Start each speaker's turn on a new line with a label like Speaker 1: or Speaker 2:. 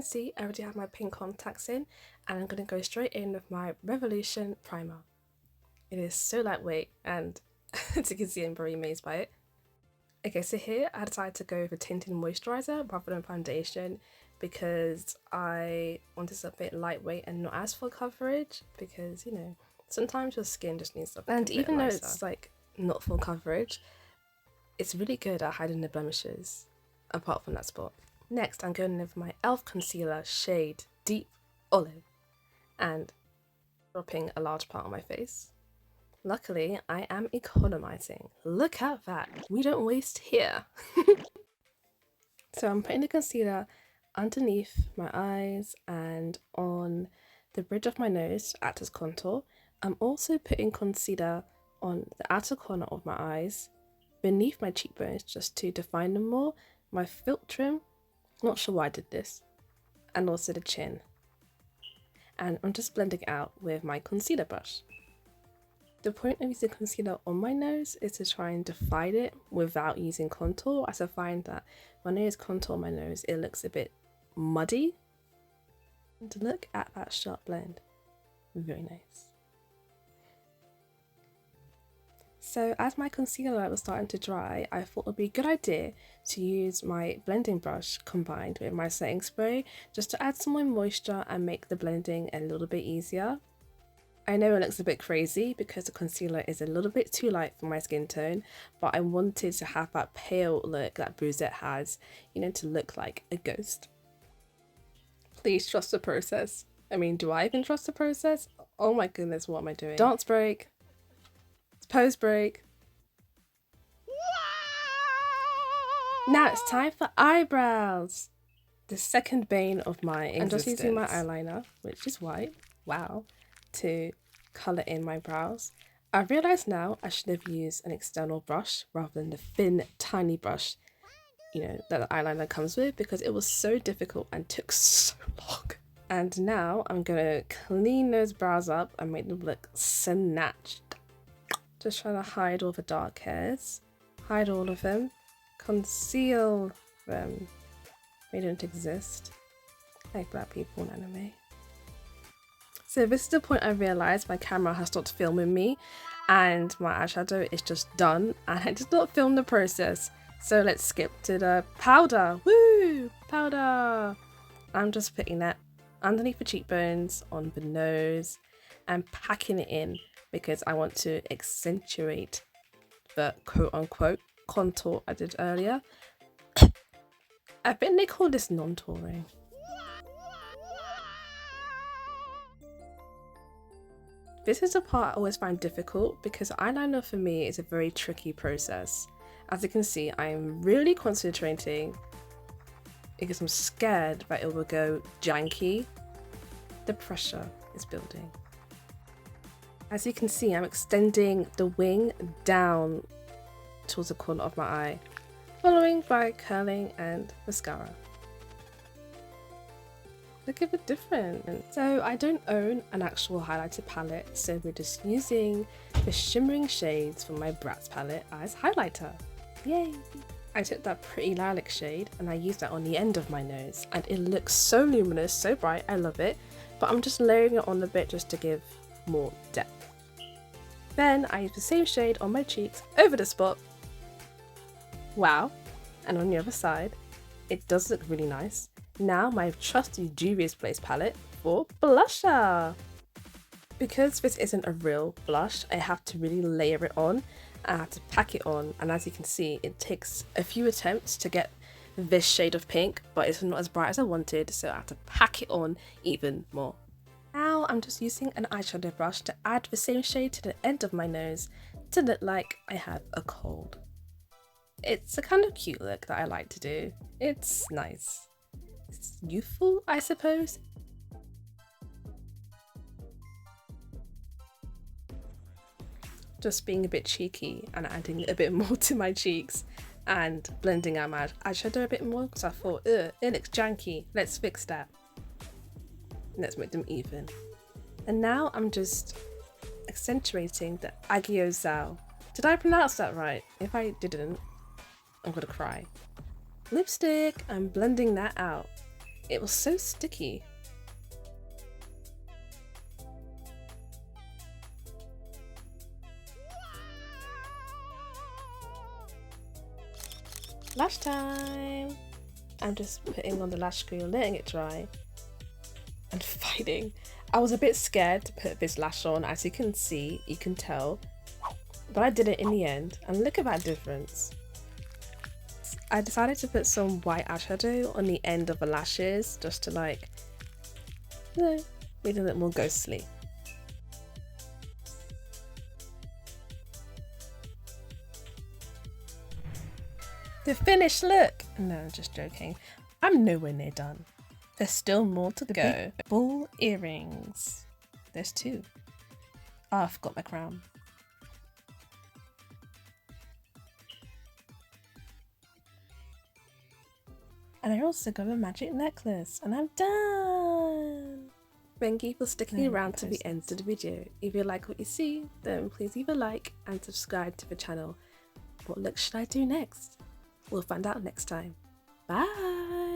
Speaker 1: see, I already have my pink contacts in, and I'm going to go straight in with my Revolution primer. It is so lightweight, and as you can see, I'm very amazed by it. Okay, so here I decided to go with a tinted moisturizer rather than foundation because I wanted something lightweight and not as full coverage, because, you know, sometimes your skin just needs something. And even though it's like not full coverage, it's really good at hiding the blemishes, apart from that spot. Next, I'm going in with my e.l.f. concealer shade Deep Olive and dropping a large part on my face. Luckily, I am economizing. Look at that. We don't waste here. So I'm putting the concealer underneath my eyes and on the bridge of my nose to act as contour. I'm also putting concealer on the outer corner of my eyes, beneath my cheekbones just to define them more, my filter trim, not sure why I did this, and also the chin. And I'm just blending it out with my concealer brush. The point of using concealer on my nose is to try and define it without using contour, as I find that when I use contour on my nose, it looks a bit muddy. And look at that sharp blend. Very nice. So as my concealer was starting to dry, I thought it would be a good idea to use my blending brush combined with my setting spray just to add some more moisture and make the blending a little bit easier. I know it looks a bit crazy because the concealer is a little bit too light for my skin tone, but I wanted to have that pale look that Boosette has, you know, to look like a ghost. Please trust the process. I mean, do I even trust the process? Oh my goodness, what am I doing? Dance break. Pose break. Now it's time for eyebrows. The second bane of my existence. I'm just using my eyeliner, which is white. Wow. To colour in my brows. I realise now I should have used an external brush rather than the thin, tiny brush, you know, that the eyeliner comes with, because it was so difficult and took so long. And now I'm going to clean those brows up and make them look snatched. Just trying to hide all the dark hairs. Hide all of them. Conceal them. They don't exist. Like black people in anime. So this is the point I realised my camera has stopped filming me and my eyeshadow is just done and I did not film the process. So let's skip to the powder. Woo! Powder! I'm just putting that underneath the cheekbones, on the nose, and packing it in because I want to accentuate the quote-unquote contour I did earlier. I think they call this non-touring. This is the part I always find difficult because eyeliner for me is a very tricky process. As you can see, I'm really concentrating because I'm scared that it will go janky. The pressure is building. As you can see, I'm extending the wing down towards the corner of my eye, following by curling and mascara. Look a bit different. So I don't own an actual highlighter palette, so we're just using the shimmering shades from my Bratz palette as highlighter. Yay! I took that pretty lilac shade and I used that on the end of my nose and it looks so luminous, so bright, I love it. But I'm just layering it on a bit just to give more depth. Then I use the same shade on my cheeks over the spot. Wow! And on the other side, it does look really nice. Now my trusty Juvia's Place palette for blusher. Because this isn't a real blush, I have to really layer it on. I have to pack it on, and as you can see, it takes a few attempts to get this shade of pink, but it's not as bright as I wanted, so I have to pack it on even more. Now I'm just using an eyeshadow brush to add the same shade to the end of my nose to look like I have a cold. It's a kind of cute look that I like to do. It's nice. It's youthful, I suppose. Just being a bit cheeky and adding a bit more to my cheeks and blending out my eyeshadow a bit more because I thought, it looks janky, let's fix that. Let's make them even. And now I'm just accentuating the Agiozao. Did I pronounce that right? If I didn't, I'm gonna cry. Lipstick, I'm blending that out. It was so sticky. Lash time! I'm just putting on the lash glue and letting it dry. And fighting. I was a bit scared to put this lash on, as you can see, you can tell. But I did it in the end, and look at that difference. I decided to put some white eyeshadow on the end of the lashes, just to like, you know, make it a bit more ghostly. The finished look! No, I'm just joking. I'm nowhere near done. There's still more to go. Bull earrings. There's 2. Oh, I forgot my crown. And I also got a magic necklace, and I'm done! Thank you for sticking around to the end of the video. If you like what you see, then please leave a like and subscribe to the channel. What look should I do next? We'll find out next time. Bye!